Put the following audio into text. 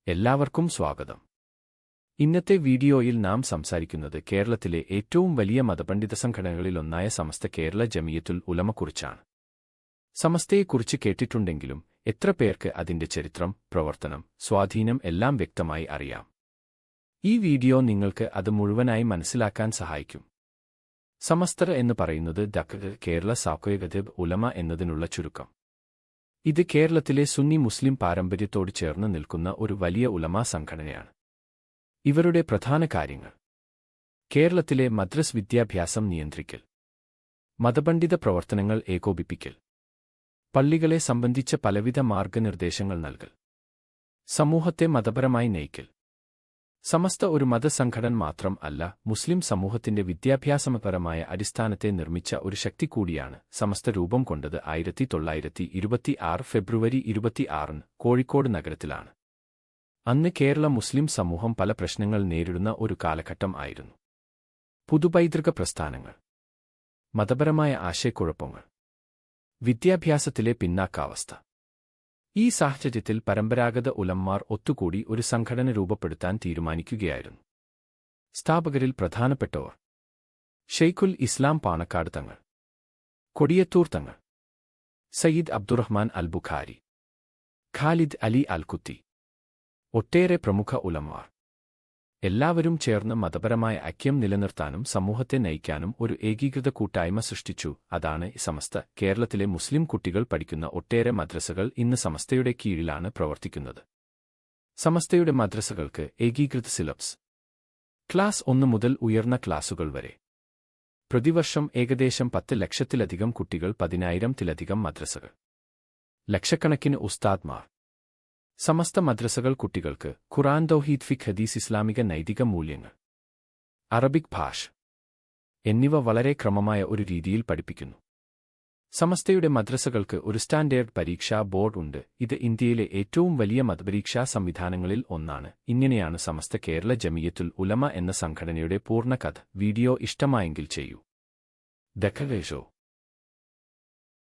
എല്ലാവർക്കും സ്വാഗതം. ഇന്നത്തെ വീഡിയോയിൽ നാം സംസാരിക്കുന്നത് കേരളത്തിലെ ഏറ്റവും വലിയ മതപണ്ഡിത സംഘടനകളിലൊന്നായ സമസ്ത കേരള ജമിയത്തുൽ ഉലമയെക്കുറിച്ചാണ്. സമസ്തയെക്കുറിച്ച് കേട്ടിട്ടുണ്ടെങ്കിലും എത്ര പേർക്ക് അതിന്റെ ചരിത്രം, പ്രവർത്തനം, സ്വാധീനം എല്ലാം വ്യക്തമായി അറിയാം? ഈ വീഡിയോ നിങ്ങൾക്ക് അത് മുഴുവനായി മനസ്സിലാക്കാൻ സഹായിക്കും. സമസ്തർ എന്ന് പറയുന്നത് കേരള സാക്കോയഗതിബ് ഉലമ എന്നതിനുള്ള ചുരുക്കം. ഇത് കേരളത്തിലെ സുന്നി മുസ്ലിം പാരമ്പര്യത്തോട് ചേർന്ന് നിൽക്കുന്ന ഒരു വലിയ ഉലമാ സംഘടനയാണ്. ഇവരുടെ പ്രധാന കാര്യങ്ങൾ: കേരളത്തിലെ മദ്രസ് വിദ്യാഭ്യാസം നിയന്ത്രിക്കൽ, മതപണ്ഡിത പ്രവർത്തനങ്ങൾ ഏകോപിപ്പിക്കൽ, പള്ളികളെ സംബന്ധിച്ച പലവിധ മാർഗനിർദ്ദേശങ്ങൾ നൽകൽ, സമൂഹത്തെ മതപരമായി നയിക്കൽ. സമസ്ത ഒരു മതസംഘടന മാത്രം അല്ല, മുസ്ലിം സമൂഹത്തിന്റെ വിദ്യാഭ്യാസപരമായ അടിസ്ഥാനത്തെ നിർമ്മിച്ച ഒരു ശക്തി കൂടിയാണ്. സമസ്ത രൂപം കൊണ്ടത് 1926 ഫെബ്രുവരി 26 കോഴിക്കോട് നഗരത്തിലാണ്. അന്ന് കേരള മുസ്ലിം സമൂഹം പല പ്രശ്നങ്ങൾ നേരിടുന്ന ഒരു കാലഘട്ടം ആയിരുന്നു. പുതുപൈതൃക പ്രസ്ഥാനങ്ങൾ, മതപരമായ ആശയക്കുഴപ്പങ്ങൾ, വിദ്യാഭ്യാസത്തിലെ പിന്നാക്കാവസ്ഥ. ഈ സാഹചര്യത്തിൽ പരമ്പരാഗത ഉലമ്മാർ ഒത്തുകൂടി ഒരു സംഘടന രൂപപ്പെടുത്താൻ തീരുമാനിക്കുകയായിരുന്നു. സ്ഥാപകരിൽ പ്രധാനപ്പെട്ടവർ: ഷെയ്ഖുൽ ഇസ്ലാം പാണക്കാട് തങ്ങൾ, കൊടിയത്തൂർ തങ്ങൾ, സയ്യിദ് അബ്ദുറഹ്മാൻ അൽ ബുഖാരി, ഖാലിദ് അലി അൽകുത്തി, ഒട്ടേറെ പ്രമുഖ ഉലമാർ. എല്ലാവരും ചേർന്ന് മതപരമായ ഐക്യം നിലനിർത്താനും സമൂഹത്തെ നയിക്കാനും ഒരു ഏകീകൃത കൂട്ടായ്മ സൃഷ്ടിച്ചു. അതാണ് സമസ്ത. കേരളത്തിലെ മുസ്ലിം കുട്ടികൾ പഠിക്കുന്ന ഒട്ടേറെ മദ്രസകൾ ഇന്ന് സമസ്തയുടെ കീഴിലാണ് പ്രവർത്തിക്കുന്നത്. സമസ്തയുടെ മദ്രസകൾക്ക് ഏകീകൃത സിലബസ്, ക്ലാസ് 1 മുതൽ ഉയർന്ന ക്ലാസുകൾ വരെ. പ്രതിവർഷം ഏകദേശം 10 ലക്ഷത്തിലധികം കുട്ടികൾ, 10,000-ത്തിലധികം മദ്രസകൾ, ലക്ഷക്കണക്കിന് ഉസ്താദ്മാർ. സമസ്ത മദ്രസകൾ കുട്ടികൾക്ക് ഖുർആൻ, തൗഹീദ്, ഫിഖ്, ഹദീസ്, ഇസ്ലാമിക നൈതിക മൂല്യങ്ങൾ, അറബിക് ഭാഷ എന്നിവ വളരെ ക്രമമായ ഒരു രീതിയിൽ പഠിപ്പിക്കുന്നു. സമസ്തയുടെ മദ്രസകൾക്ക് ഒരു സ്റ്റാൻഡേർഡ് പരീക്ഷാ ബോർഡ് ഉണ്ട്. ഇത് ഇന്ത്യയിലെ ഏറ്റവും വലിയ മതപരീക്ഷാ സംവിധാനങ്ങളിൽ ഒന്നാണ്. ഇങ്ങനെയാണ് സമസ്ത കേരള ജമിയത്തുൽ ഉലമ എന്ന സംഘടനയുടെ പൂർണ്ണ കഥ. വീഡിയോ ഇഷ്ടമായെങ്കിൽ ചെയ്യൂ.